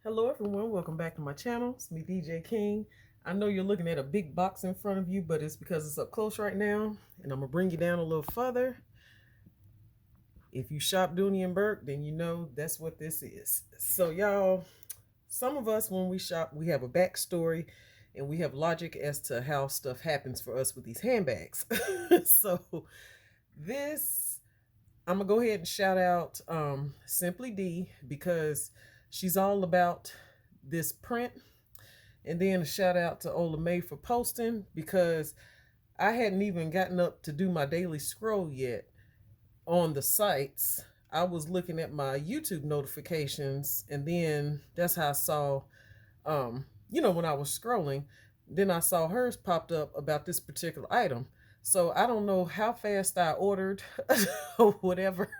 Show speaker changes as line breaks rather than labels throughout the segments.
Hello everyone, welcome back to my channel. It's me, DJ King. I know you're looking at a big box in front of you, but it's because it's up close right now, and I'm gonna bring you down a little further. If you shop Dooney and Bourke, then you know that's what this is. So y'all, some of us when we shop, we have a backstory and we have logic as to how stuff happens for us with these handbags. So this, I'm gonna go ahead and shout out Simply D, because she's all about this print. And then a shout out to Ola May for posting, because I hadn't even gotten up to do my daily scroll yet on the sites. I was looking at my YouTube notifications, and then that's how I saw, when I was scrolling, then I saw hers popped up about this particular item. So I don't know how fast I ordered or whatever.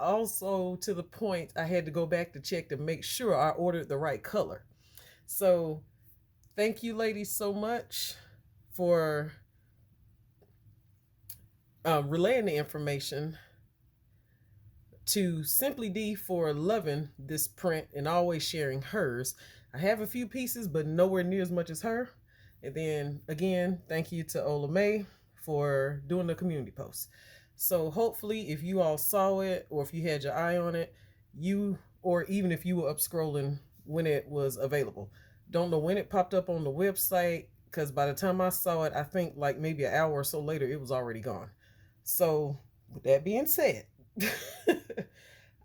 Also, to the point, I had to go back to check to make sure I ordered the right color. So thank you, ladies, so much for relaying the information to Simply D for loving this print and always sharing hers. I have a few pieces, but nowhere near as much as her. And then again, thank you to Ola May for doing the community post. So hopefully if you all saw it, or if you had your eye on it, or even if you were up scrolling when it was available. Don't know when it popped up on the website, because by the time I saw it, I think like maybe an hour or so later, it was already gone. So with that being said,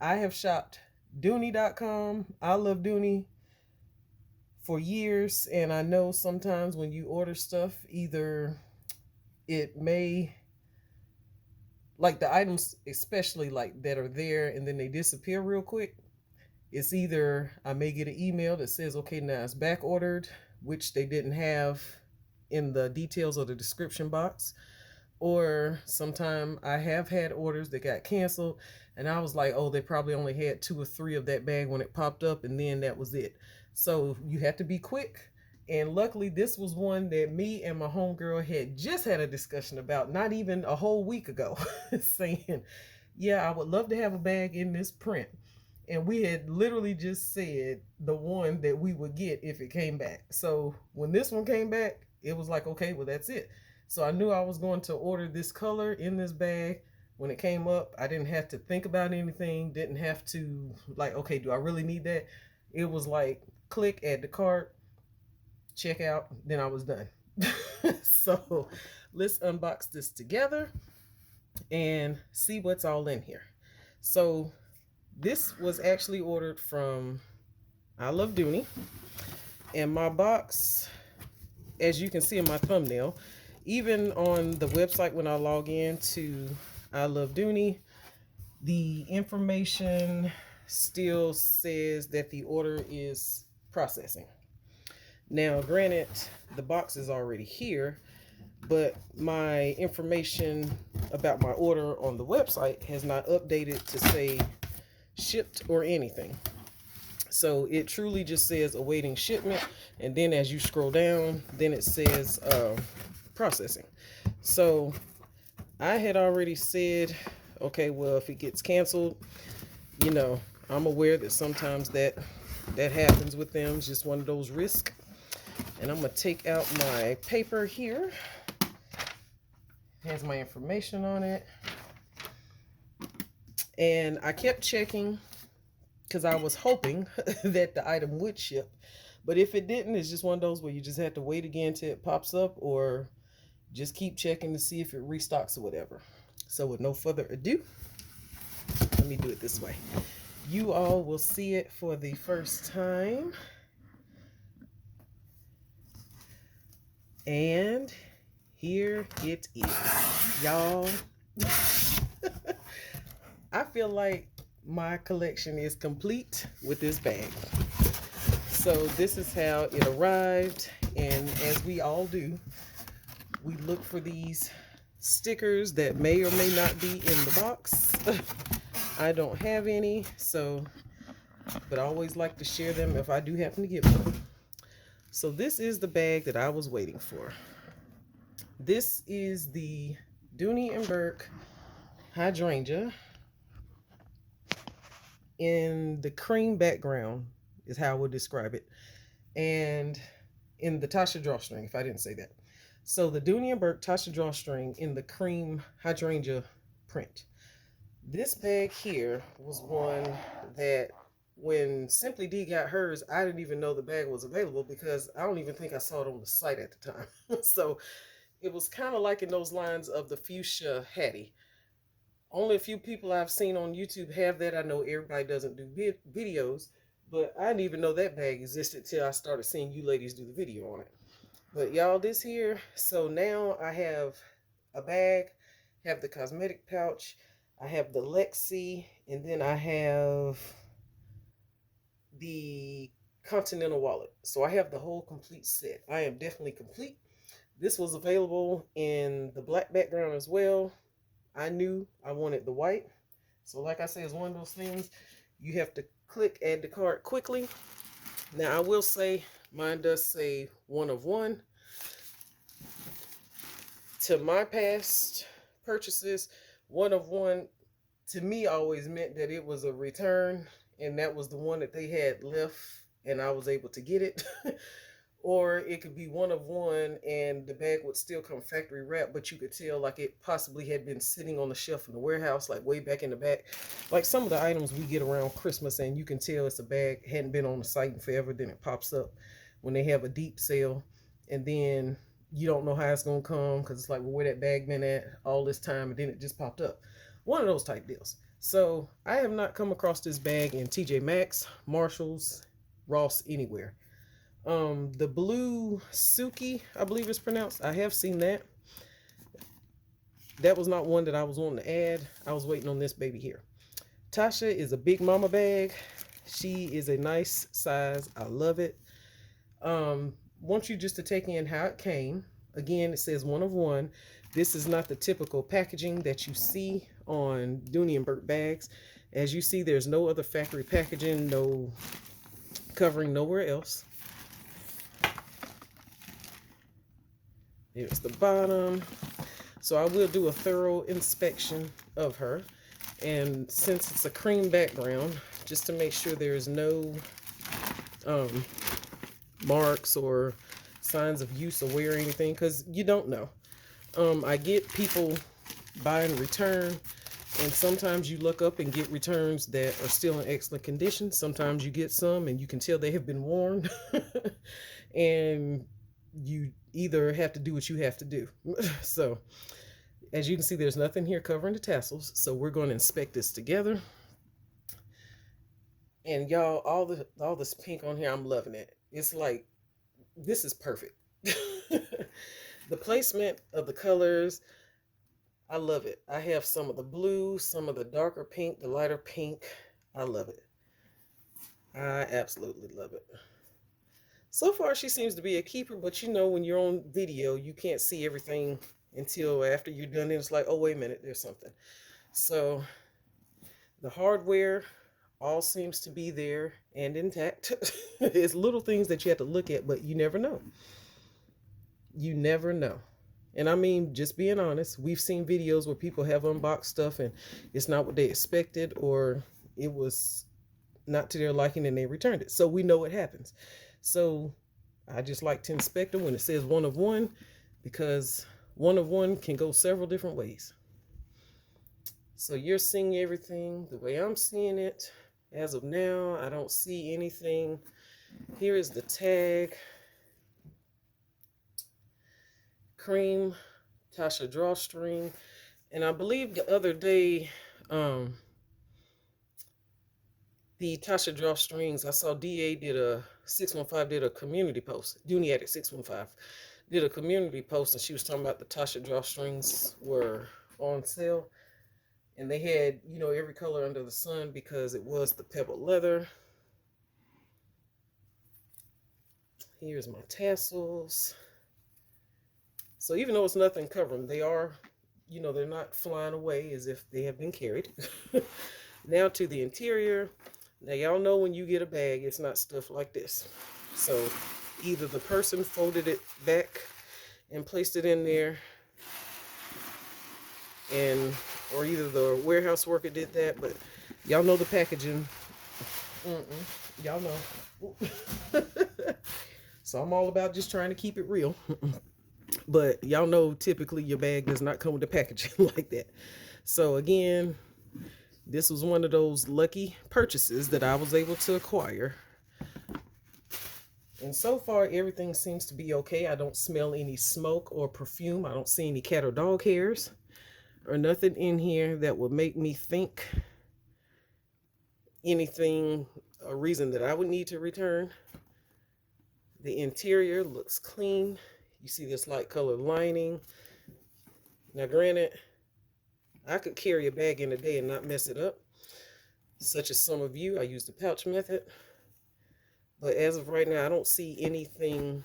I have shopped Dooney.com. I love Dooney for years, and I know sometimes when you order stuff, either it may, like the items especially like that are there and then they disappear real quick, it's either I may get an email that says, okay, now it's back ordered, which they didn't have in the details of the description box. Or sometime I have had orders that got canceled, and I was like, oh, they probably only had 2 or 3 of that bag when it popped up, and then that was it. So you have to be quick. And luckily, this was one that me and my homegirl had just had a discussion about, not even a whole week ago, saying, yeah, I would love to have a bag in this print. And we had literally just said the one that we would get if it came back. So when this one came back, it was like, okay, well, that's it. So I knew I was going to order this color in this bag. When it came up, I didn't have to think about anything, didn't have to like, okay, do I really need that? It was like, click, add to cart, check out, then I was done. So let's unbox this together and see what's all in here. So this was actually ordered from I Love Dooney, and my box, as you can see in my thumbnail, even on the website when I log in to I Love Dooney, the information still says that the order is processing. Now, granted, the box is already here, but my information about my order on the website has not updated to say shipped or anything. So it truly just says awaiting shipment, and then as you scroll down, then it says processing. So I had already said, okay, well, if it gets canceled, I'm aware that sometimes that happens with them. It's just one of those risks. And I'm gonna take out my paper here. It has my information on it. And I kept checking because I was hoping that the item would ship. But if it didn't, it's just one of those where you just have to wait again till it pops up, or just keep checking to see if it restocks or whatever. So with no further ado, let me do it this way. You all will see it for the first time. And here it is, y'all. I feel like my collection is complete with this bag. So this is how it arrived, and as we all do, we look for these stickers that may or may not be in the box. I don't have any, but I always like to share them if I do happen to get one. So this is the bag that I was waiting for. This is the Dooney and Bourke hydrangea in the cream background. is how I would describe it. And in the Tasha drawstring, if I didn't say that. So the Dooney and Bourke Tasha drawstring in the cream hydrangea print. This bag here was one that when Simply D got hers, I didn't even know the bag was available because I don't even think I saw it on the site at the time. So it was kind of like in those lines of the fuchsia Hattie. Only a few people I've seen on YouTube have that. I know everybody doesn't do videos, but I didn't even know that bag existed till I started seeing you ladies do the video on it. But y'all, this here, so now I have a bag, have the cosmetic pouch, I have the Lexi, and then I have the Continental wallet. So I have the whole complete set. I am definitely complete. This was available in the black background as well. I knew I wanted the white. So like I said, it's one of those things you have to click add to cart quickly. Now I will say mine does say 1 of 1. To my past purchases, 1 of 1 to me always meant that it was a return, and that was the one that they had left and I was able to get it. Or it could be 1 of 1 and the bag would still come factory wrapped, but you could tell like it possibly had been sitting on the shelf in the warehouse, like way back in the back. Like some of the items we get around Christmas, and you can tell it's a bag, hadn't been on the site in forever, then it pops up when they have a deep sale, and then you don't know how it's going to come because it's like, well, where that bag been at all this time, and then it just popped up. One of those type deals. So I have not come across this bag in TJ Maxx, Marshalls, Ross, anywhere. The blue Suki, I believe it's pronounced. I have seen that. That was not one that I was wanting to add. I was waiting on this baby here. Tasha is a big mama bag. She is a nice size. I love it. Want you just to take in how it came. Again, it says 1 of 1. This is not the typical packaging that you see on Dooney and Bourke bags. As you see, there's no other factory packaging, no covering nowhere else. Here's the bottom. So I will do a thorough inspection of her. And since it's a cream background, just to make sure there's no marks or signs of use or wear or anything, because you don't know. I get people buy and return, and sometimes you look up and get returns that are still in excellent condition. Sometimes you get some and you can tell they have been worn. And you either have to do what you have to do. So as you can see, there's nothing here covering the tassels, so we're going to inspect this together. And y'all, all this pink on here, I'm loving it. It's like, this is perfect. The placement of the colors, I love it. I have some of the blue, some of the darker pink, the lighter pink. I love it. I absolutely love it. So far, she seems to be a keeper, but you know, when you're on video, you can't see everything until after you're done. And it's like, oh, wait a minute, there's something. So the hardware all seems to be there and intact. It's little things that you have to look at, but you never know. You never know. And I mean, just being honest, we've seen videos where people have unboxed stuff and it's not what they expected, or it was not to their liking and they returned it. So we know what happens. So I just like to inspect them when it says 1 of 1, because 1 of 1 can go several different ways. So you're seeing everything the way I'm seeing it. As of now, I don't see anything. Here is the tag. Cream Tasha drawstring. And I believe the other day, the Tasha drawstrings, I saw DA did a 615 did a community post. Dooney Addict 615 did a community post, and she was talking about the Tasha drawstrings were on sale, and they had, you know, every color under the sun because it was the pebbled leather. Here's my tassels. So even though it's nothing covering, they are, you know, they're not flying away as if they have been carried. Now to the interior. Now y'all know when you get a bag, it's not stuff like this. So either the person folded it back and placed it in there, and or either the warehouse worker did that, but y'all know the packaging. Y'all know. So I'm all about just trying to keep it real. But y'all know typically your bag does not come with the packaging like that. So again, this was one of those lucky purchases that I was able to acquire. And so far, everything seems to be okay. I don't smell any smoke or perfume. I don't see any cat or dog hairs or nothing in here that would make me think anything, a reason that I would need to return. The interior looks clean. You see this light colored lining. Now, granted, I could carry a bag in a day and not mess it up. Such as some of you, I use the pouch method. But as of right now, I don't see anything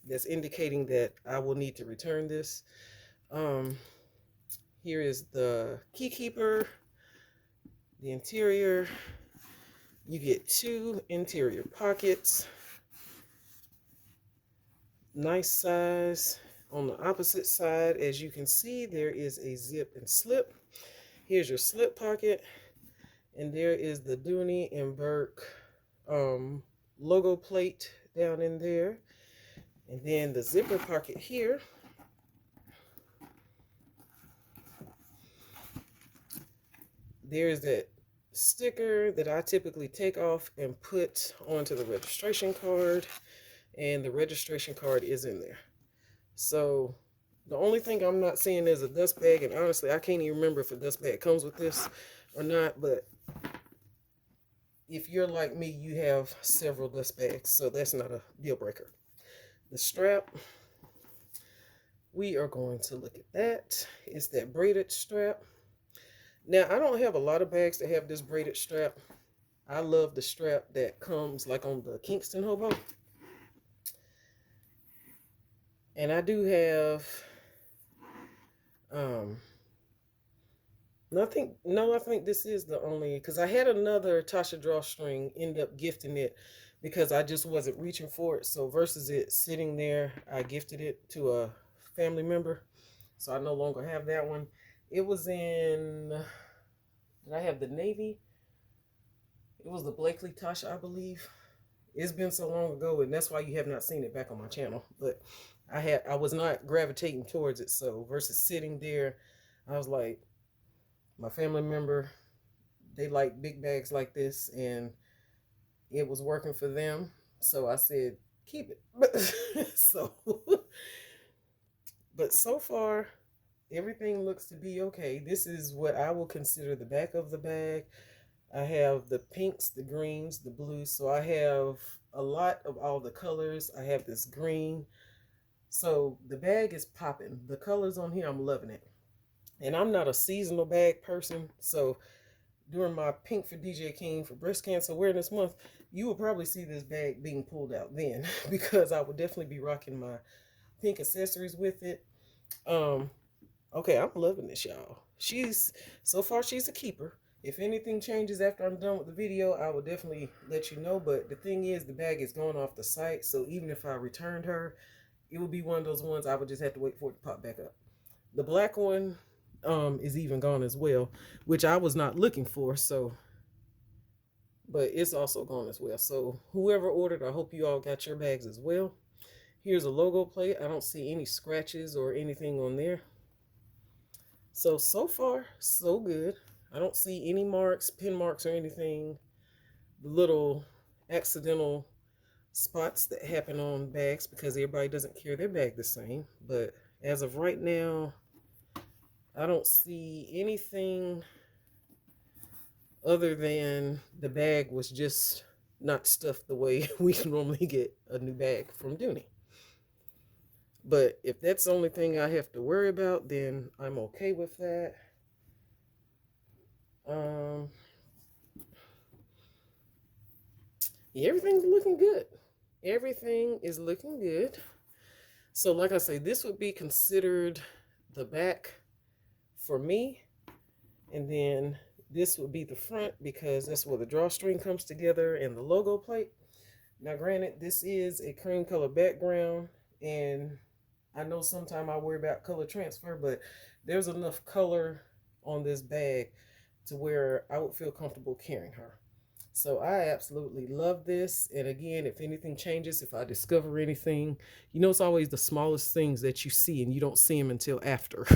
that's indicating that I will need to return this. Here is the key keeper, the interior. You get 2 interior pockets. Nice size. On the opposite side, as you can see, there is a zip and slip. Here's your slip pocket. And there is the Dooney and Bourke logo plate down in there. And then the zipper pocket here. There's that sticker that I typically take off and put onto the registration card. And the registration card is in there. So the only thing I'm not seeing is a dust bag. And honestly, I can't even remember if a dust bag comes with this or not. But if you're like me, you have several dust bags. So that's not a deal breaker. The strap, we are going to look at that. It's that braided strap. Now, I don't have a lot of bags that have this braided strap. I love the strap that comes like on the Kingston Hobo. And I do have, I think this is the only, because I had another Tasha drawstring, end up gifting it because I just wasn't reaching for it. So versus it sitting there, I gifted it to a family member. So I no longer have that one. It was in, did I have the navy? It was the Blakely Tasha, I believe. It's been so long ago, and that's why you have not seen it back on my channel. But I was not gravitating towards it. So versus sitting there, I was like, my family member, they like big bags like this, and it was working for them. So I said, keep it. But so far, everything looks to be okay. This is what I will consider the back of the bag. I have the pinks, the greens, the blues. So I have a lot of all the colors. I have this green. So the bag is popping. The colors on here, I'm loving it. And I'm not a seasonal bag person. So during my Pink for DJ King for Breast Cancer Awareness Month, you will probably see this bag being pulled out then. Because I would definitely be rocking my pink accessories with it. Okay, I'm loving this, y'all. So far she's a keeper. If anything changes after I'm done with the video, I will definitely let you know. But the thing is, the bag is going off the site. So even if I returned her, it would be one of those ones I would just have to wait for it to pop back up. The black one is even gone as well, which I was not looking for. So, but it's also gone as well. So whoever ordered, I hope you all got your bags as well. Here's a logo plate. I don't see any scratches or anything on there. So far, so good. I don't see any marks, pin marks or anything. The little accidental spots that happen on bags because everybody doesn't carry their bag the same. But as of right now, I don't see anything other than the bag was just not stuffed the way we can normally get a new bag from Dooney. But if that's the only thing I have to worry about, then I'm okay with that. Yeah, everything's looking good. Everything is looking good. So like I say, this would be considered the back for me. And then this would be the front because that's where the drawstring comes together and the logo plate. Now granted, this is a cream color background, and I know sometimes I worry about color transfer, but there's enough color on this bag to where I would feel comfortable carrying her. So I absolutely love this. And again, if anything changes, if I discover anything, you know, it's always the smallest things that you see and you don't see them until after.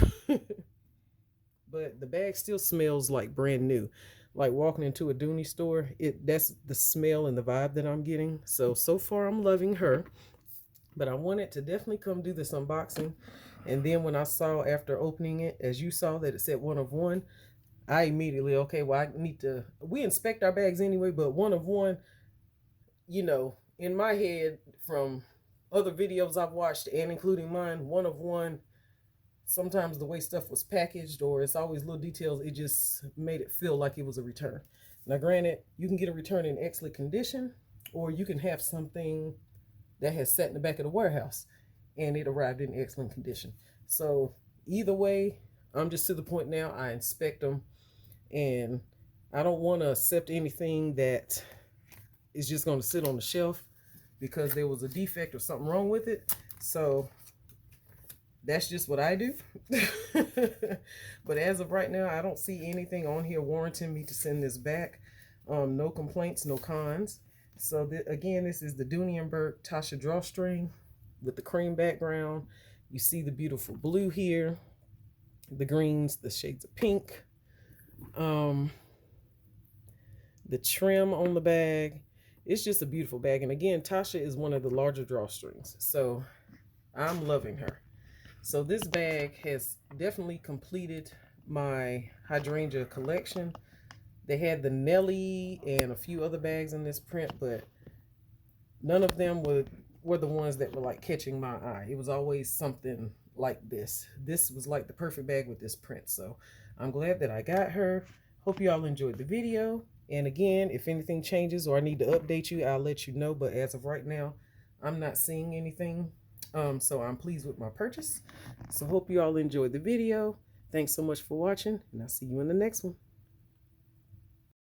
But the bag still smells like brand new. Like walking into a Dooney store, that's the smell and the vibe that I'm getting. So far I'm loving her. But I wanted to definitely come do this unboxing. And then when I saw after opening it, as you saw that it said one of one, I immediately, okay, well, I need to, we inspect our bags anyway, but one of one, you know, in my head from other videos I've watched and including mine, one of one, sometimes the way stuff was packaged or it's always little details, it just made it feel like it was a return. Now, granted, you can get a return in excellent condition, or you can have something that has sat in the back of the warehouse and it arrived in excellent condition. So either way, I'm just to the point now, I inspect them and I don't want to accept anything that is just going to sit on the shelf because there was a defect or something wrong with it. So that's just what I do. But as of right now, I don't see anything on here warranting me to send this back. No complaints, no cons. So again, this is the Dooney and Bourke Tasha drawstring with the cream background. You see the beautiful blue here, the greens, the shades of pink, the trim on the bag. It's just a beautiful bag. And again, Tasha is one of the larger drawstrings, so I'm loving her. So this bag has definitely completed my hydrangea collection. They had the Nelly and a few other bags in this print, but none of them were the ones that were like catching my eye. It was always something like this. This was like the perfect bag with this print. So I'm glad that I got her. Hope you all enjoyed the video. And again, if anything changes or I need to update you, I'll let you know. But as of right now, I'm not seeing anything. So I'm pleased with my purchase. So hope you all enjoyed the video. Thanks so much for watching, and I'll see you in the next one.